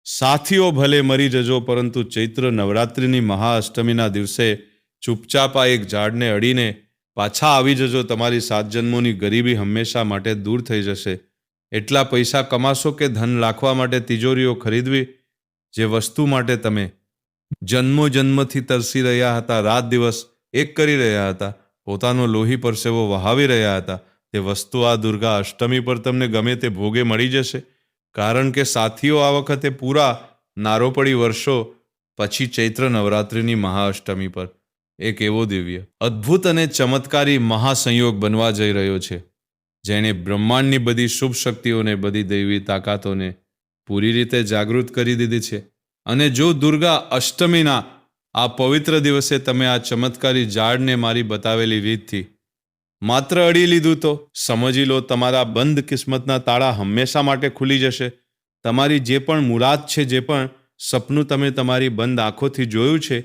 સાથીઓ ભલે મરી જજો, પરંતુ ચૈત્ર નવરાત્રિની મહાઅષ્ટમીના દિવસે ચૂપચાપ આ એક ઝાડને અડીને પાછા આવી જજો. તમારી 7 જન્મોની ગરીબી હંમેશા માટે દૂર થઈ જશે. એટલા પૈસા કમાશો કે ધન રાખવા માટે તિજોરીઓ ખરીદવી, જે વસ્તુ માટે તમે જન્મો જન્મથી તરસી રહ્યા હતા, રાત દિવસ એક કરી રહ્યા હતા, પોતાનો લોહી પરસેવો વહાવી રહ્યા હતા, તે વસ્તુ આ દુર્ગા અષ્ટમી પર તમને ગમે તે ભોગે મળી જશે. કારણ કે સાથીઓ, આ વખતે પૂરા નારોપડી વર્ષો પછી ચૈત્ર નવરાત્રિની મહાઅષ્ટમી પર એક એવો દિવ્ય, અદ્ભુત અને ચમત્કારી મહાસંયોગ બનવા જઈ રહ્યો છે, જેણે બ્રહ્માંડની બધી શુભ શક્તિઓને, બધી દૈવી તાકાતોને પૂરી રીતે જાગૃત કરી દીધી છે. અને જો દુર્ગા અષ્ટમીના આ પવિત્ર દિવસે તમે આ ચમત્કારી ઝાડને મારી બતાવેલી રીતથી માત્ર અડી લીધું, તો સમજી લો તમારા બંધ કિસ્મતના તાળા હંમેશા માટે ખુલી જશે. તમારી જે પણ મુરાદ છે, જે પણ સપનું તમે તમારી બંધ આંખોથી જોયું છે,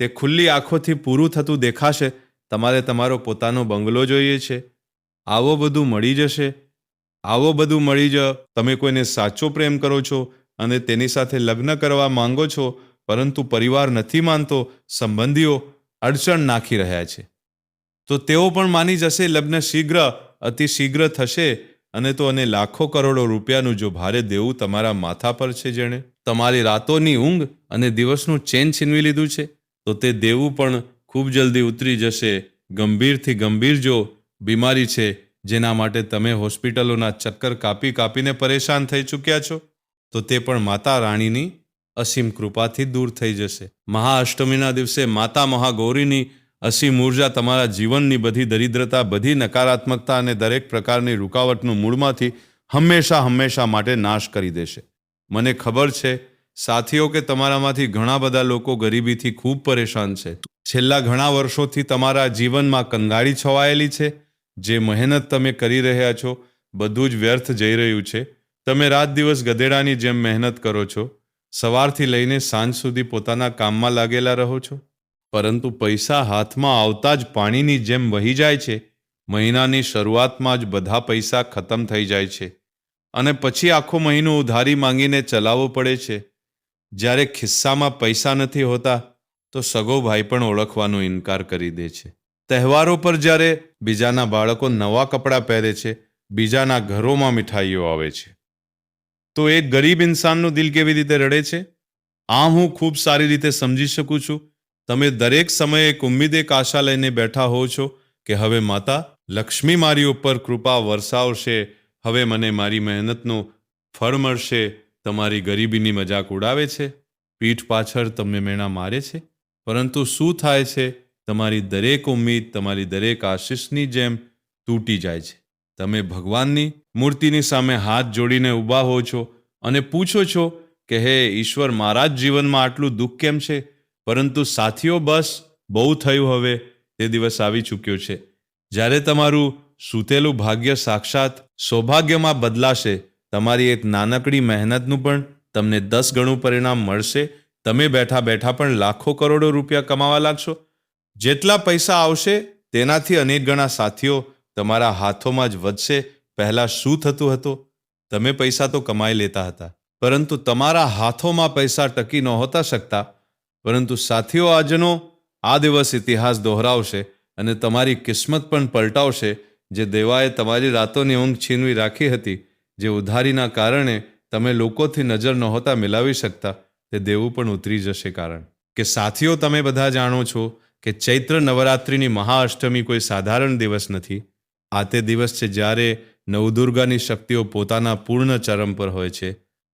તે ખુલ્લી આંખોથી પૂરું થતું દેખાશે. તમારે તમારો પોતાનો બંગલો જોઈએ છે, આવો બધું મળી જશે. આવો બધું મળી જ તમે કોઈને સાચો પ્રેમ કરો છો અને તેની સાથે લગ્ન કરવા માંગો છો, પરંતુ પરિવાર નથી માનતો, સંબંધીઓ અડચણ નાખી રહ્યા છે, તો તેઓ પણ માની જશે. લગ્ન શીઘ્ર, અતિ શીઘ્ર થશે. અને તો અને લાખો કરોડો રૂપિયાનું જો ભારે દેવું તમારા માથા પર છે, જેણે તમારી રાતોની ઊંઘ અને દિવસનું ચેન છીનવી લીધું છે, તો તે દેવું પણ ખૂબ જલ્દી ઉતરી જશે. ગંભીરથી ગંભીર જો બીમારી છે, જેના માટે તમે હોસ્પિટલોના ચક્કર કાપી કાપીને પરેશાન થઈ ચૂક્યા છો, તો તે પણ માતા રાણીની અસીમ કૃપાથી દૂર થઈ જશે. મહાઅષ્ટમીના દિવસે માતા મહાગૌરીની અસીમ ઉર્જા તમારા જીવનની બધી દરિદ્રતા, બધી નકારાત્મકતા અને દરેક પ્રકારની રૂકાવટનું મૂળમાંથી હંમેશા હંમેશા માટે નાશ કરી દેશે. મને ખબર છે સાથીઓ કે તમારામાંથી ઘણા બધા લોકો ગરીબીથી ખૂબ પરેશાન છે. છેલ્લા ઘણા વર્ષોથી તમારા જીવનમાં કંગાળી છવાયેલી છે. જે મહેનત તમે કરી રહ્યા છો, બધું જ વ્યર્થ જઈ રહ્યું છે. તમે રાત દિવસ ગધેડાની જેમ મહેનત કરો છો, સવારથી લઈને સાંજ સુધી પોતાના કામમાં લાગેલા રહો છો, પરંતુ પૈસા હાથમાં આવતા જ પાણીની જેમ વહી જાય છે. મહિનાની શરૂઆતમાં જ બધા પૈસા ખતમ થઈ જાય છે અને પછી આખો મહિનો ઉધારી માંગીને ચલાવવો પડે છે. જ્યારે ખિસ્સામાં પૈસા નથી હોતા, તો સગો ભાઈ પણ ઓળખવાનો ઇનકાર કરી દે છે. તહેવારો પર જ્યારે બીજાના બાળકો નવા કપડાં પહેરે છે, બીજાના ઘરોમાં મીઠાઈઓ આવે છે, તો એક ગરીબ ઇન્સાનનું દિલ કેવી રીતે રડે છે, આ હું ખૂબ સારી રીતે સમજી શકું છું. તમે દરેક સમયે એક ઉમ્મીદ, એક આશા લઈને બેઠા હો છો કે હવે માતા લક્ષ્મી મારી ઉપર કૃપા વરસાવશે, હવે મને મારી મહેનતનું ફળ મળશે. તમારી ગરીબીની મજાક ઉડાવે છે, પીઠ પાછળ તમને મેણા મારે છે, પરંતુ શું થાય છે? તમારી દરેક ઉમ્મીદ, તમારી દરેક આશીષની જેમ તૂટી જાય છે. તમે ભગવાનની મૂર્તિની સામે હાથ જોડીને ઊભા હો છો અને પૂછો છો કે હે ઈશ્વર, મારા જ જીવનમાં આટલું દુઃખ કેમ છે? પરંતુ સાથીઓ, બસ બહુ થયું. હવે તે દિવસ આવી ચૂક્યો છે જ્યારે તમારું સૂતેલું ભાગ્ય સાક્ષાત સૌભાગ્યમાં બદલાશે. તમારી એક નાનકડી મહેનતનું પણ તમને 10 ગણું પરિણામ મળશે. તમે બેઠા બેઠા પણ લાખો કરોડો રૂપિયા કમાવા લાગશો. જેટલા પૈસા આવશે તેનાથી અનેક ગણા સાથીઓ તમારા હાથોમાં જ વધશે. પહેલાં શું થતું હતું? તમે પૈસા તો કમાઈ લેતા હતા, પરંતુ તમારા હાથોમાં પૈસા ટકી નહોતા શકતા. પરંતુ સાથીઓ, આજનો આ દિવસ ઇતિહાસ દોહરાવશે અને તમારી કિસ્મત પણ પલટાવશે. જે દેવાએ તમારી રાતોની ઊંઘ છીનવી રાખી હતી, જે ઉધારીના કારણે તમે લોકોથી નજર નહોતા મિલાવી શકતા, તે દેવું પણ ઉતરી જશે. કારણ કે સાથીઓ, તમે બધા જાણો છો કે ચૈત્ર નવરાત્રિની મહાઅષ્ટમી કોઈ સાધારણ દિવસ નથી. આ તે દિવસ છે જ્યારે નવદુર્ગાની શક્તિઓ પોતાના પૂર્ણ ચરમ પર હોય છે.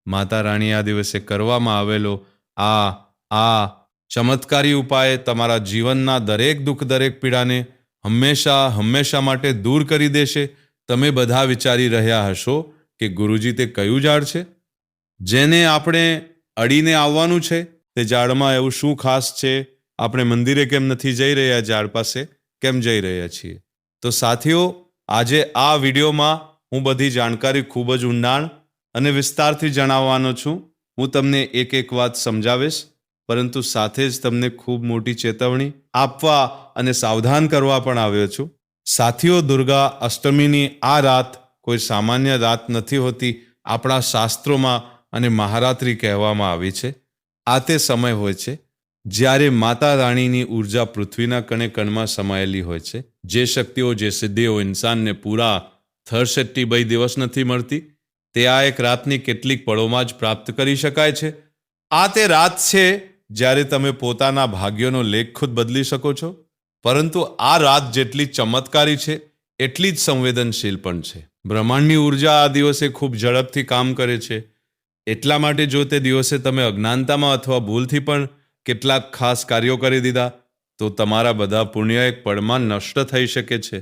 માતા રાણી આ દિવસે કરવામાં આવેલો આ ચમત્કારી ઉપાય તમારા જીવનના દરેક દુઃખ, દરેક પીડાને હંમેશા હંમેશા માટે દૂર કરી દેશે. તમે બધા વિચારી રહ્યા હશો કે ગુરુજી, તે કયું ઝાડ છે જેને આપણે અડીને આવવાનું છે? તે ઝાડમાં એવું શું ખાસ છે? આપણે મંદિરે કેમ નથી જઈ રહ્યા? ઝાડ પાસે કેમ જઈ રહ્યા છીએ? તો સાથીઓ, આજે આ વિડીયોમાં હું બધી જાણકારી ખૂબ જ ઊંડાણ અને વિસ્તારથી જણાવવાનો છું. હું તમને એક એક વાત સમજાવીશ, પરંતુ સાથે જ તમને ખૂબ મોટી ચેતવણી આપવા અને સાવધાન કરવા પણ આવ્યો છું. સાથીઓ, દુર્ગા અષ્ટમીની આ રાત કોઈ સામાન્ય રાત નથી હોતી. આપણા શાસ્ત્રોમાં અને મહારાત્રિ કહેવામાં આવી છે. આ તે સમય હોય છે જ્યારે માતા રાણીની ઉર્જા પૃથ્વીના કણે કણમાં સમાયેલી હોય છે. જે શક્તિઓ, જે સિદ્ધિઓ ઇન્સાનને પૂરા 365 દિવસ નથી મળતી, તે આ એક રાતની કેટલીક પળોમાં જ પ્રાપ્ત કરી શકાય છે. આ તે રાત છે જ્યારે તમે પોતાના ભાગ્યનો લેખ ખુદ બદલી શકો છો. પરંતુ આ રાત જેટલી ચમત્કારી છે એટલી જ સંવેદનશીલ પણ છે. બ્રહ્માંડની ઉર્જા આ દિવસે ખૂબ ઝડપથી કામ કરે છે. એટલા માટે જો તે દિવસે તમે અજ્ઞાનતામાં અથવા ભૂલથી પણ કેટલાક ખાસ કાર્યો કરી દીધા તો તમારા બધા પુણ્ય એક પળમાં નષ્ટ થઈ શકે છે.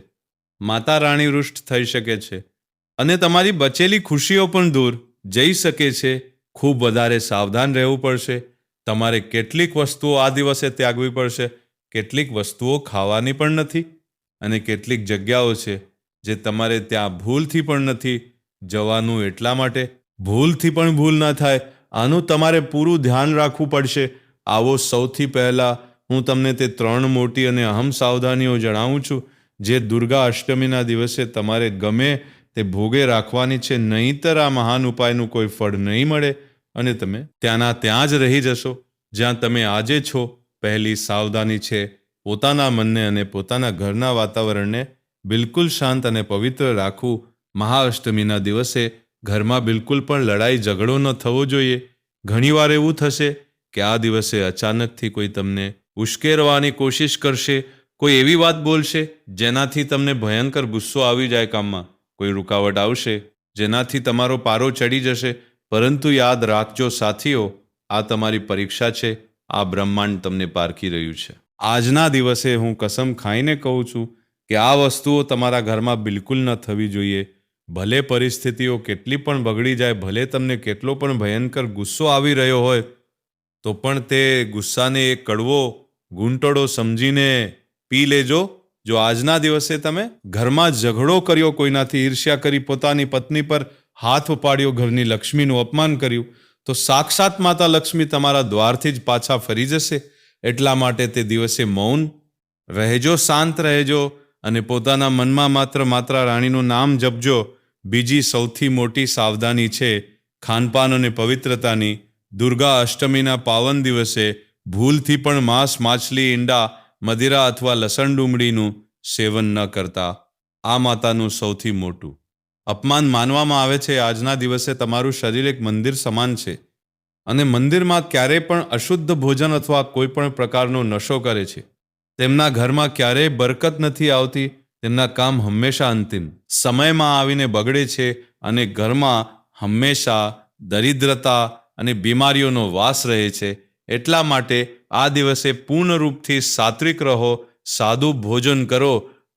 માતા રાણી રૂષ્ટ થઈ શકે છે અને તમારી બચેલી ખુશીઓ પણ દૂર જઈ શકે છે. ખૂબ વધારે સાવધાન રહેવું પડશે. તમારે કેટલીક વસ્તુઓ આ દિવસે ત્યાગવી પડશે. કેટલીક વસ્તુઓ ખાવાની પણ નથી અને કેટલીક જગ્યાઓ છે જે તમારે ત્યાં ભૂલથી પણ નથી જવાનું. એટલા માટે ભૂલથી પણ ભૂલ ન થાય આનું તમારે પૂરું ધ્યાન રાખવું પડશે. આવો સૌથી પહેલાં હું તમને તે 3 મોટી અને અહમ સાવધાનીઓ જણાવું છું જે દુર્ગા અષ્ટમીના દિવસે તમારે ગમે તે ભોગે રાખવાની છે. નહીંતર આ મહાન ઉપાયનું કોઈ ફળ નહીં મળે અને તમે ત્યાંના ત્યાં જ રહી જશો જ્યાં તમે આજે છો. પહેલી સાવધાની છે પોતાના મનને અને પોતાના ઘરના વાતાવરણને બિલકુલ શાંત અને પવિત્ર રાખવું. મહાઅષ્ટમીના દિવસે ઘરમાં બિલકુલ પણ લડાઈ ઝઘડો ન થવો જોઈએ. ઘણીવાર એવું થશે કે આ દિવસે અચાનકથી કોઈ તમને ઉશ્કેરવાની કોશિશ કરશે. કોઈ એવી વાત બોલશે જેનાથી તમને ભયંકર ગુસ્સો આવી જાય કામમાં. કોઈ રૂકાવટ આવશે જેનાથી તમારો પારો ચડી જશે. પરંતુ યાદ રાખજો સાથીઓ, આ તમારી પરીક્ષા છે. આ બ્રહ્માંડ તમને પારખી રહ્યું છે. આજના દિવસે હું કસમ ખાઈને કહું છું કે આ વસ્તુઓ તમારા ઘરમાં બિલકુલ ન થવી જોઈએ. ભલે પરિસ્થિતિઓ કેટલી પણ બગડી જાય, ભલે તમને કેટલો પણ ભયંકર ગુસ્સો આવી રહ્યો હોય, તો પણ તે ગુસ્સાને એક કડવો ઘૂંટડો સમજીને પી લેજો. જો આજના દિવસે તમે ઘરમાં ઝઘડો કર્યો, કોઈનાથી ઈર્ષ્યા કરી, પોતાની પત્ની પર હાથ ઉપાડ્યો, ઘરની લક્ષ્મીનું અપમાન કર્યું, તો સાક્ષાત માતા લક્ષ્મી તમારા દ્વારથી જ પાછા ફરી જશે. એટલા માટે તે દિવસે મૌન રહેજો, શાંત રહેજો અને પોતાના મનમાં માત્ર માતા રાણીનું નામ જપજો. બીજી સૌથી મોટી સાવધાની છે ખાનપાન અને પવિત્રતાની. દુર્ગા અષ્ટમીના પાવન દિવસે ભૂલથી પણ માંસ, માછલી, ઈંડા, મદિરા અથવા લસણ ડુંગળીનું સેવન ન કરતા. આ માતાનું સૌથી મોટું અપમાન માનવામાં આવે છે. આજના દિવસે તમારું શરીર એક મંદિર સમાન છે અને મંદિરમાં ક્યારેય પણ અશુદ્ધ ભોજન અથવા કોઈ પણ પ્રકારનો નશો કરે છે તેમના ઘરમાં ક્યારેય બરકત નથી આવતી. તેમના કામ હંમેશા અંતિમ સમયમાં આવીને બગડે છે અને ઘરમાં હંમેશા દરિદ્રતા અને બીમારીઓનો વાસ રહે છે. એટલા માટે આ દિવસે પૂર્ણરૂપથી સાત્વિક રહો, સાદું ભોજન કરો,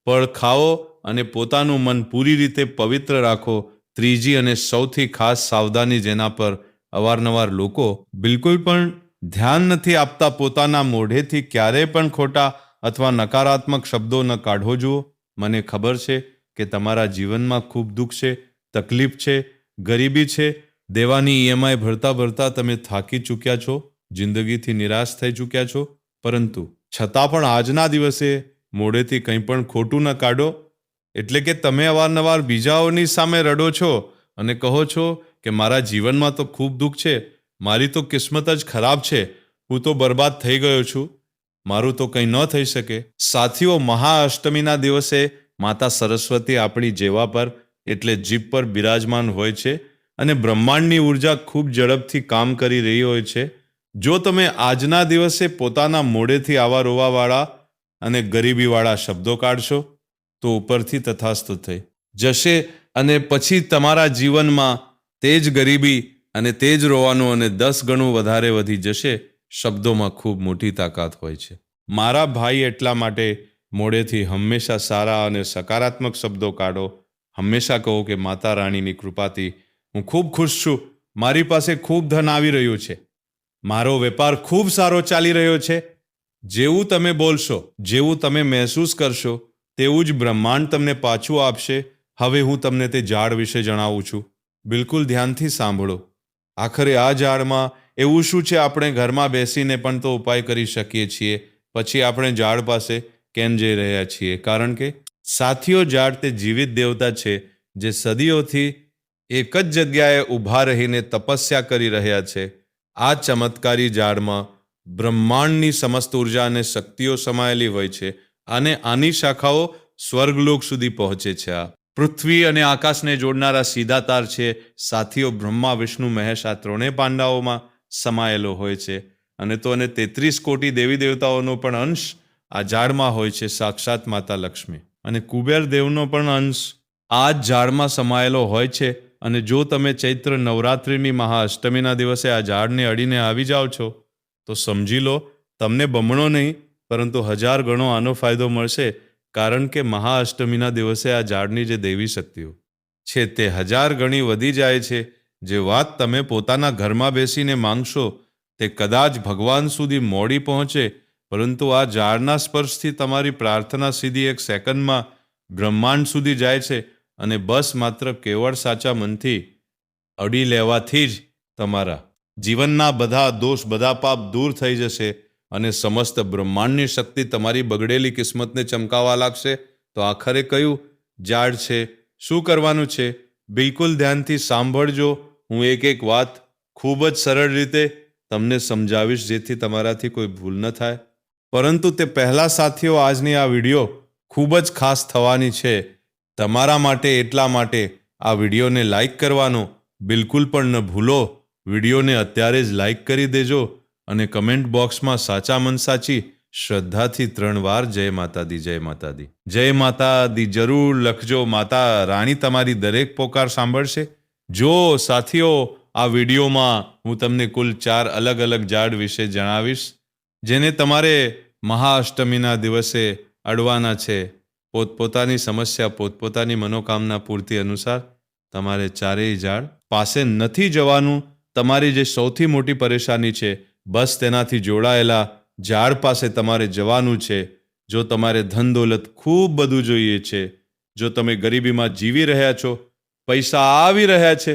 ફળ ખાઓ અને પોતાનું મન પૂરી રીતે પવિત્ર રાખો. ત્રીજી અને સૌથી ખાસ સાવધાની જેના પર અવારનવાર લોકો બિલકુલ પણ ધ્યાન નથી આપતા, પોતાના મોઢેથી ક્યારેય પણ ખોટા અથવા નકારાત્મક શબ્દો ન કાઢો. જુઓ, મને ખબર છે કે તમારા જીવનમાં ખૂબ દુઃખ છે, તકલીફ છે, ગરીબી છે, દેવાની EMI ભરતા ભરતા તમે થાકી ચૂક્યા છો, જિંદગીથી નિરાશ થઈ ચૂક્યા છો. પરંતુ છતાં પણ આજના દિવસે મોઢેથી કંઈ પણ ખોટું ન કાઢો. એટલે કે તમે અવારનવાર બીજાઓની સામે રડો છો અને કહો છો કે મારા જીવનમાં તો ખૂબ દુઃખ છે, મારી તો કિસ્મત જ ખરાબ છે, હું તો બરબાદ થઈ ગયો છું, મારું તો કંઈ ન થઈ શકે. સાથીઓ, મહાઅષ્ટમીના દિવસે માતા સરસ્વતી આપણી જેવા પર એટલે જીભ પર બિરાજમાન હોય છે અને બ્રહ્માંડની ઉર્જા ખૂબ ઝડપથી કામ કરી રહી હોય છે. જો તમે આજના દિવસે પોતાના મોઢેથી આવા રોવાવાળા અને ગરીબીવાળા શબ્દો કાઢશો તો ઉપરથી તથાસ્તુ થઈ જશે અને પછી તમારા જીવનમાં તે જ ગરીબી અને તે જ રોવાનું અને 10 ગણું વધારે વધી જશે. શબ્દોમાં ખૂબ મોટી તાકાત હોય છે મારા ભાઈ. એટલા માટે મોઢેથી હંમેશા સારા અને સકારાત્મક શબ્દો કાઢો. હંમેશા કહો કે માતા રાણીની કૃપાથી હું ખૂબ ખુશ છું, મારી પાસે ખૂબ ધન આવી રહ્યું છે, મારો વેપાર ખૂબ સારો ચાલી રહ્યો છે. જેવું તમે બોલશો, જેવું તમે મહેસૂસ કરશો, તેવું જ બ્રહ્માંડ તમને પાછું આપશે. હવે હું તમને તે ઝાડ વિશે જણાવું છું. બિલકુલ ધ્યાનથી સાંભળો. આખરે આ ઝાડમાં એવું શું છે? આપણે ઘરમાં બેસીને પણ તો ઉપાય કરી શકીએ છીએ, પછી આપણે ઝાડ પાસે કેમ જઈ રહ્યા છીએ? કારણ કે સાથીઓ, ઝાડ તે જીવિત દેવતા છે જે સદીઓથી એક જ જગ્યાએ ઊભા રહીને તપસ્યા કરી રહ્યા છે. આ ચમત્કારી ઝાડમાં બ્રહ્માંડની સમસ્ત ઉર્જા અને શક્તિઓ સમાયેલી હોય છે અને આની શાખાઓ સ્વર્ગલોક સુધી પહોંચે છે. આ પૃથ્વી અને આકાશને જોડનારા સીધા તાર છે. સાથીઓ બ્રહ્મા, વિષ્ણુ, મહેશ આ ત્રણેય પાંડાઓમાં સમાયેલો હોય છે. અને તો અને 33 કોટી દેવી દેવતાઓનો પણ અંશ આ ઝાડમાં હોય છે. સાક્ષાત માતા લક્ષ્મી અને કુબેર દેવનો પણ અંશ આ જ ઝાડમાં સમાયેલો હોય છે. અને જો તમે ચૈત્ર નવરાત્રિની મહાઅષ્ટમીના દિવસે આ ઝાડને અડીને આવી જાઓ છો તો સમજી લો તમને બમણો નહીં પરંતુ 1000 ગણો આનો ફાયદો મળશે. કારણ કે મહાઅષ્ટમીના દિવસે આ ઝાડની જે દેવી શક્તિઓ છે તે 1000 ગણી વધી જાય છે. જે વાત તમે પોતાના ઘરમાં બેસીને માંગશો તે કદાચ ભગવાન સુધી મોડી પહોંચે, પરંતુ આ ઝાડના સ્પર્શથી તમારી પ્રાર્થના સીધી 1 સેકન્ડમાં બ્રહ્માંડ સુધી જાય છે. અને બસ માત્ર કેવળ સાચા મનથી અડી લેવાથી જ તમારા જીવનના બધા દોષ, બધા પાપ દૂર થઈ જશે અને સમસ્ત બ્રહ્માંડની શક્તિ તમારી બગડેલી કિસ્મતને ચમકાવવા લાગશે. તો આખરે કયું ઝાડ છે, શું કરવાનું છે, બિલકુલ ધ્યાનથી સાંભળજો. હું એક વાત ખૂબ જ સરળ રીતે તમને સમજાવીશ જેથી તમારાથી કોઈ ભૂલ ન થાય. પરંતુ તે પહેલાં સાથીઓ, આજની આ વિડીયો ખૂબ જ ખાસ થવાની છે તમારા માટે. એટલા માટે આ વિડીયોને લાઈક કરવાનો બિલકુલ પણ ન ભૂલો. વિડીયોને અત્યારે જ લાઈક કરી દેજો અને કમેન્ટ બોક્સમાં સાચા મન સાચી શ્રદ્ધાથી 3 વાર જય માતાદી, જય માતાદી, જય માતાદી જરૂર લખજો. માતા રાણી તમારી દરેક પોકાર સાંભળશે. જો સાથીઓ, આ વિડીયોમાં હું તમને કુલ 4 અલગ અલગ ઝાડ વિશે જણાવીશ જેને તમારે મહાઅષ્ટમીના દિવસે અડવાના છે. પોતપોતાની સમસ્યા, પોતપોતાની મનોકામના પૂર્તિ અનુસાર તમારે ચારેય ઝાડ પાસે નથી જવાનું. તમારી જે સૌથી મોટી પરેશાની છે બસ તેનાથી જોડાયેલા ઝાડ પાસે તમારે જવાનું છે. જો તમારે ધન દોલત ખૂબ બધું જોઈએ છે, જો તમે ગરીબીમાં જીવી રહ્યા છો, પૈસા આવી રહ્યા છે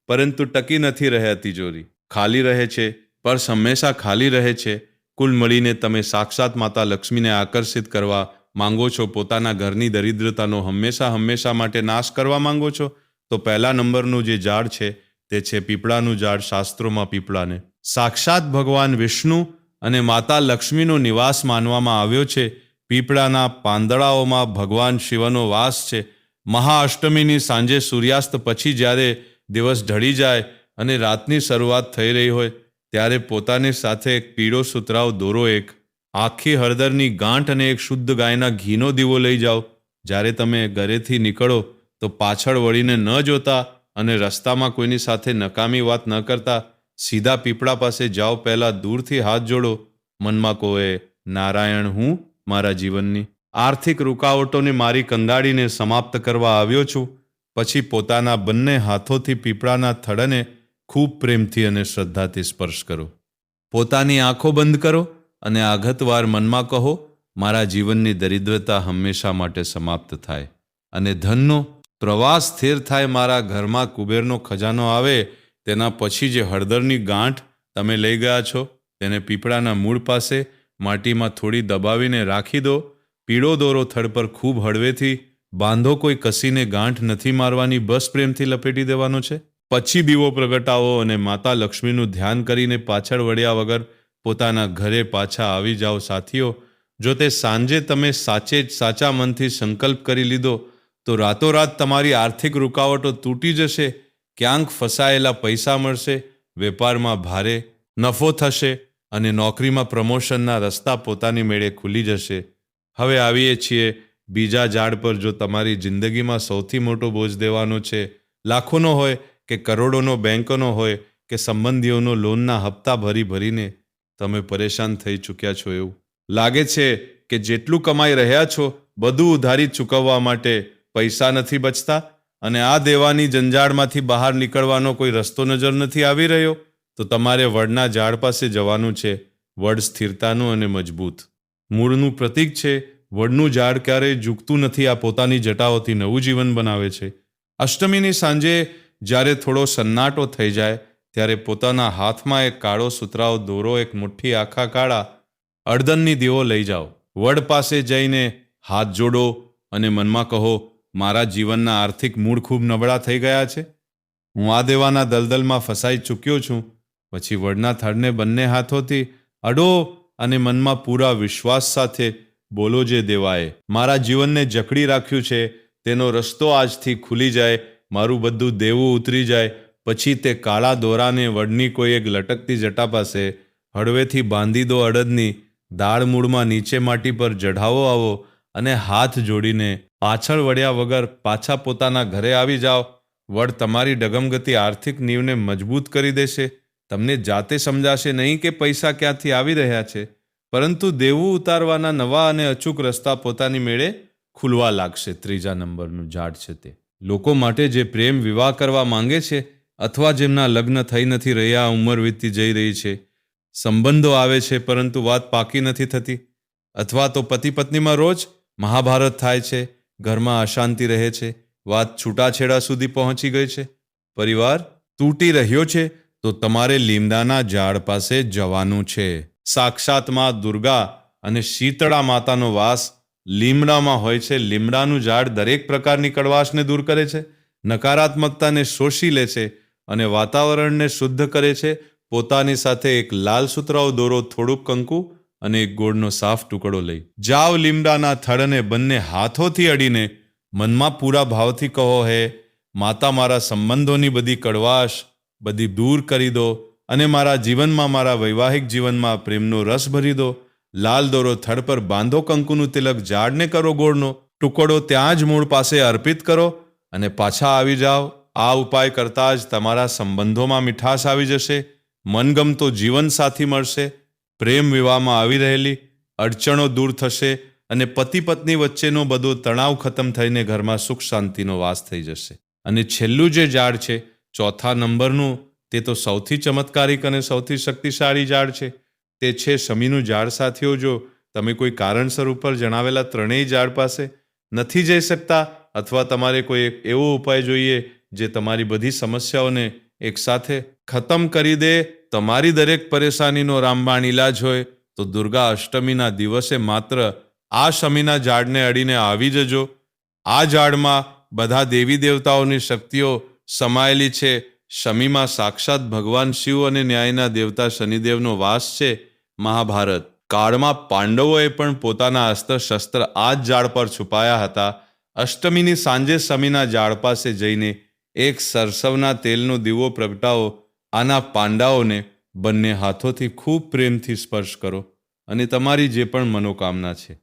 પરંતુ ટકી નથી રહ્યા, તિજોરી ખાલી રહે છે, પર્સ હંમેશા ખાલી રહે છે, કુલ મળીને તમે સાક્ષાત માતા લક્ષ્મીને આકર્ષિત કરવા માંગો છો, પોતાના ઘરની દરિદ્રતાનો હંમેશા માટે નાશ કરવા માંગો છો, તો પહેલા નંબરનું જે ઝાડ છે તે છે પીપળાનું ઝાડ. શાસ્ત્રોમાં પીપળાને સાક્ષાત ભગવાન વિષ્ણુ અને માતા લક્ષ્મીનો નિવાસ માનવામાં આવ્યો છે. પીપળાના પાંદડાઓમાં ભગવાન શિવનો વાસ છે. મહાઅષ્ટમીની સાંજે સૂર્યાસ્ત પછી જ્યારે દિવસ ઢળી જાય અને રાતની શરૂઆત થઈ રહી હોય ત્યારે પોતાની સાથે એક પીળો સુતરાઉ દોરો, એક આખી હળદરની ગાંઠ અને એક શુદ્ધ ગાયના ઘીનો દીવો લઈ જાઓ. જ્યારે તમે ઘરેથી નીકળો તો પાછળ વળીને ન જોતા અને રસ્તામાં કોઈની સાથે નકામી વાત ન કરતા સીધા પીપળા પાસે જાઓ. પહેલાં દૂરથી હાથ જોડો, મનમાં કહો, નારાયણ, હું મારા જીવનની આર્થિક રૂકાવટોને મારી કંગાળીને સમાપ્ત કરવા આવ્યો છું. પછી પોતાના બંને હાથોથી પીપળાના થડને ખૂબ પ્રેમથી અને શ્રદ્ધાથી સ્પર્શ કરો. પોતાની આંખો બંધ કરો અને આગતવાર મનમાં કહો, મારા જીવનની દરિદ્રતા હંમેશા માટે સમાપ્ત થાય અને ધનનો પ્રવાહ સ્થિર થાય. મારા ઘરમાં કુબેરનો ખજાનો આવે. તેના પછી જે હળદરની ગાંઠ તમે લઈ ગયા છો તેને પીપળાના મૂળ પાસે માટીમાં થોડી દબાવીને રાખી દો. પીળો દોરો થડ પર ખૂબ હળવેથી બાંધો. કોઈ કસીને ગાંઠ નથી મારવાની, બસ પ્રેમથી લપેટી દેવાનો છે. પછી દીવો પ્રગટાવો અને માતા લક્ષ્મીનું ધ્યાન કરીને પાછળ વળ્યા વગર પોતાના ઘરે પાછા આવી જાઓ. સાથીઓ, જો તે સાંજે તમે સાચા મનથી સંકલ્પ કરી લીધો તો રાતોરાત તમારી આર્થિક રૂકાવટો તૂટી જશે. ક્યાંક ફસાયેલા પૈસા મળશે, વેપારમાં ભારે નફો થશે અને નોકરીમાં પ્રમોશનના રસ્તા પોતાની મેળે ખુલી જશે. હવે આવીએ છીએ બીજા ઝાડ પર. જો તમારી જિંદગીમાં સૌથી મોટો બોજ દેવાનો છે, લાખોનો હોય કે કરોડોનો, બેંકોનો હોય કે સંબંધીઓનો લોનના હપ્તા ભરીને તમે પરેશાન થઈ ચૂક્યા છો, એવું લાગે છે કે જેટલું કમાઈ રહ્યા છો બધું ઉધારી ચૂકવવા માટે પૈસા નથી બચતા અને આ દેવાની જંજાળમાંથી બહાર નીકળવાનો કોઈ રસ્તો નજર નથી આવી રહ્યો, તો તમારે વડના ઝાડ પાસે જવાનું છે. વડ સ્થિરતાનું અને મજબૂત મૂળનું પ્રતીક છે. વડનું ઝાડ ક્યારેય ઝૂકતું નથી. આ પોતાની જટાઓથી નવું જીવન બનાવે છે. અષ્ટમીની સાંજે જ્યારે થોડો સન્નાટો થઈ જાય ત્યારે પોતાના હાથમાં એક કાળો સુતરાઉ દોરો, એક મુઠ્ઠી આખા કાળા અડદનની દીવો લઈ જાઓ. વડ પાસે જઈને હાથ જોડો અને મનમાં કહો, મારા જીવનના આર્થિક મૂળ ખૂબ નબળા થઈ ગયા છે. હું આ દેવાના દલદલમાં ફસાઈ ચૂક્યો છું. પછી વડના થડને બંને હાથોથી અડો અને મનમાં પૂરા વિશ્વાસ સાથે બોલો જે દેવાએ મારા જીવનને જકડી રાખ્યું છે તેનો રસ્તો આજથી ખુલી જાય, મારું બધું દેવું ઉતરી જાય. પછી તે કાળા દોરાને વડની કોઈ એક લટકતી જટા પાસે હળવેથી બાંધી દો. અડદની દાળ મૂળમાં નીચે માટી પર ચઢાવો આવો અને હાથ જોડીને પાછળ વળ્યા વગર પાછા પોતાના ઘરે આવી જાઓ. વડ તમારી ડગમગતી આર્થિક નીવને મજબૂત કરી દેશે. તમને જાતે સમજાશે નહીં કે પૈસા ક્યાંથી આવી રહ્યા છે, પરંતુ દેવું ઉતારવાના નવા અને અચૂક રસ્તા પોતાની મેળે ખુલવા લાગશે. 3જા નંબરનું ઝાડ છે તે લોકો માટે જે પ્રેમ વિવાહ કરવા માંગે છે અથવા જેમના લગ્ન થઈ નથી રહ્યા, ઉંમર વીતતી જઈ રહી છે, સંબંધો આવે છે પરંતુ વાત પાકી નથી થતી, અથવા તો પતિ પત્નીમાં રોજ મહાભારત થાય છે, ઘરમાં અશાંતિ રહે છે, વાત છૂટાછેડા સુધી પહોંચી ગઈ છે, પરિવાર તૂટી રહ્યો છે, તો તમારે લીમડાના ઝાડ પાસે જવાનું છે. સાક્ષાત માં દુર્ગા અને શીતળા માતાનો વાસ લીમડામાં હોય છે. લીમડાનું ઝાડ દરેક પ્રકારની કડવાશને દૂર કરે છે, નકારાત્મકતાને શોષી લે છે અને વાતાવરણને શુદ્ધ કરે છે. પોતાની સાથે એક લાલ સુતરાઉ દોરો, થોડુંક કંકુ અને એક ગોળનો સાફ ટુકડો લઈ જાઓ. લીમડાના થડને બંને હાથોથી અડીને મનમાં પૂરા ભાવથી કહો, હે માતા, મારા સંબંધોની બધી કડવાશ બધી દૂર કરી દો અને મારા જીવનમાં, મારા વૈવાહિક જીવનમાં પ્રેમનો રસ ભરી દો. લાલ દોરો થડ પર બાંધો, કંકુનું તિલક ઝાડને કરો, ગોળનો ટુકડો ત્યાં જ મૂળ પાસે અર્પિત કરો અને પાછા આવી જાઓ. આ ઉપાય કરતાં જ તમારા સંબંધોમાં મીઠાશ આવી જશે, મનગમતો જીવનસાથી મળશે, પ્રેમ વિવાહમાં આવી રહેલી અડચણો દૂર થશે અને પતિ પત્ની વચ્ચેનો બધો તણાવ ખતમ થઈને ઘરમાં સુખ શાંતિનો વાસ થઈ જશે. અને છેલ્લું જે ઝાડ છે 4થા નંબરનું, તે તો સૌથી ચમત્કારિક અને સૌથી શક્તિશાળી ઝાડ છે. તે છે શમીનું ઝાડ. સાથીઓ, જો તમે કોઈ કારણસર ઉપર જણાવેલા ત્રણેય ઝાડ પાસે નથી જઈ શકતા અથવા તમારે કોઈ એવો ઉપાય જોઈએ જે તમારી બધી સમસ્યાઓને એકસાથે ખતમ કરી દે, તમારી દરેક પરેશાનીનો રામબાણ ઈલાજ હોય, તો દુર્ગા અષ્ટમીના દિવસે માત્ર આ શમીના ઝાડને અડીને આવી જજો. આ ઝાડમાં બધા દેવી દેવતાઓની શક્તિઓ સમાયેલી છે. શમીમાં સાક્ષાત ભગવાન શિવ અને ન્યાયના દેવતા શનિદેવનો વાસ છે. મહાભારત કાળમાં પાંડવોએ પણ પોતાના અસ્ત્ર શસ્ત્ર આ જ ઝાડ પર છુપાયા હતા. અષ્ટમીની સાંજે શમીના ઝાડ પાસે જઈને એક સરસવના તેલનો દીવો પ્રગટાવો. આના પાંડાઓને બંને હાથોથી ખૂબ પ્રેમથી સ્પર્શ કરો અને તમારી જે પણ મનોકામના છે,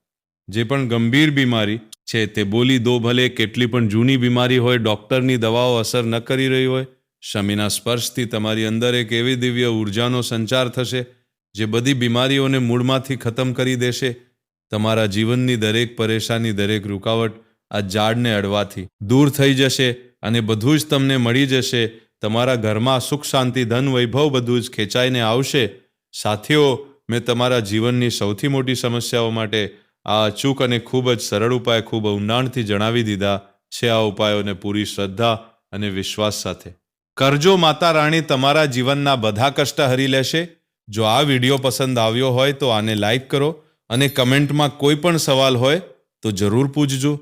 જે પણ ગંભીર બીમારી છે, તે બોલી દો. ભલે કેટલી પણ જૂની બીમારી હોય, ડૉક્ટરની દવાઓ અસર ન કરી રહી હોય, શમીના સ્પર્શથી તમારી અંદર એક એવી દિવ્ય ઉર્જાનો સંચાર થશે જે બધી બીમારીઓને મૂળમાંથી ખતમ કરી દેશે. તમારા જીવનની દરેક પરેશાની, દરેક રૂકાવટ આ ઝાડને અડવાથી દૂર થઈ જશે અને બધું જ તમને મળી જશે. તમારા ઘરમાં સુખ શાંતિ, ધન, વૈભવ બધું જ ખેંચાઈને આવશે. સાથીઓ, મેં તમારા જીવનની સૌથી મોટી સમસ્યાઓ માટે આ અચૂક અને ખૂબ જ સરળ ઉપાય ખૂબ ઊંડાણથી જણાવી દીધા છે. આ ઉપાયોને પૂરી શ્રદ્ધા અને વિશ્વાસ સાથે કરજો. માતા રાણી તમારા જીવનના બધા કષ્ટ હરી લેશે. જો આ વિડીયો પસંદ આવ્યો હોય તો આને લાઈક કરો અને કમેન્ટમાં કોઈ પણ સવાલ હોય તો જરૂર પૂછજો.